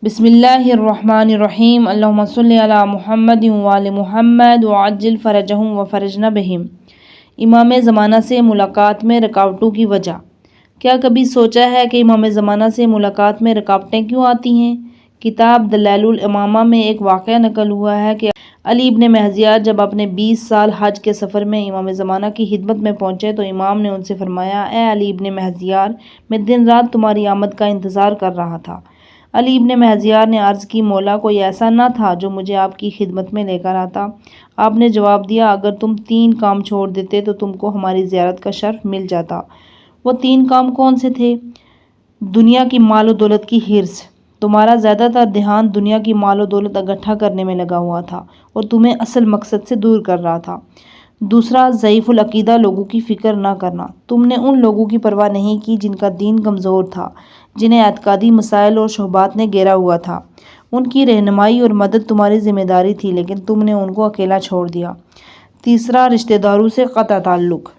بسم اللہ الرحمن الرحیم اللہم صلی علی محمد وآل محمد وعجل فرجہم وفرجنا بہم۔ امام زمانہ سے ملاقات میں رکاوٹوں کی وجہ۔ کیا کبھی سوچا ہے کہ امام زمانہ سے ملاقات میں رکاوٹیں کیوں آتی ہیں؟ کتاب دلائل الامامہ میں ایک واقعہ نقل ہوا ہے کہ علی ابن محضیار جب اپنے 20 سال حج کے سفر میں امام زمانہ کی خدمت میں پہنچے تو امام نے ان سے فرمایا، اے علی ابن محضیار، میں دن رات تمہاری آمد کا انتظار کر رہا تھا۔ علی ابن محضیار نے عرض کی، مولا کوئی ایسا نہ تھا جو مجھے آپ کی خدمت میں لے کر آتا۔ آپ نے جواب دیا، اگر تم 3 کام چھوڑ دیتے تو تم کو ہماری زیارت کا شرف مل جاتا۔ وہ 3 کام کون سے تھے؟ دنیا کی مال و دولت کی حرص، تمہارا زیادہ تر دھیان دنیا کی مال و دولت اکٹھا کرنے میں لگا ہوا تھا اور تمہیں اصل مقصد سے دور کر رہا تھا۔ دوسرا، ضعیف العقیدہ لوگوں کی فکر نہ کرنا، تم نے ان لوگوں کی پرواہ نہیں کی جن کا دین کمزور تھا، جنہیں اعتقادی مسائل اور شبہات نے گھیرا ہوا تھا۔ ان کی رہنمائی اور مدد تمہاری ذمہ داری تھی، لیکن تم نے ان کو اکیلا چھوڑ دیا۔ تیسرا، رشتہ داروں سے قطع تعلق،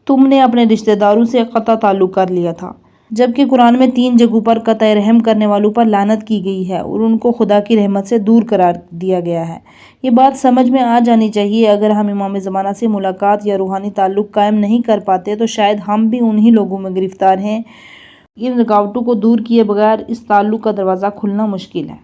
تم نے اپنے رشتہ داروں سے قطع تعلق کر لیا تھا، جبکہ قرآن میں 3 جگہوں پر قطع رحم کرنے والوں پر لعنت کی گئی ہے اور ان کو خدا کی رحمت سے دور قرار دیا گیا ہے۔ یہ بات سمجھ میں آ جانی چاہیے، اگر ہم امام زمانہ سے ملاقات یا روحانی تعلق قائم نہیں کر پاتے تو شاید ہم بھی انہی لوگوں میں گرفتار ہیں۔ ان رکاوٹوں کو دور کیے بغیر اس تعلق کا دروازہ کھلنا مشکل ہے۔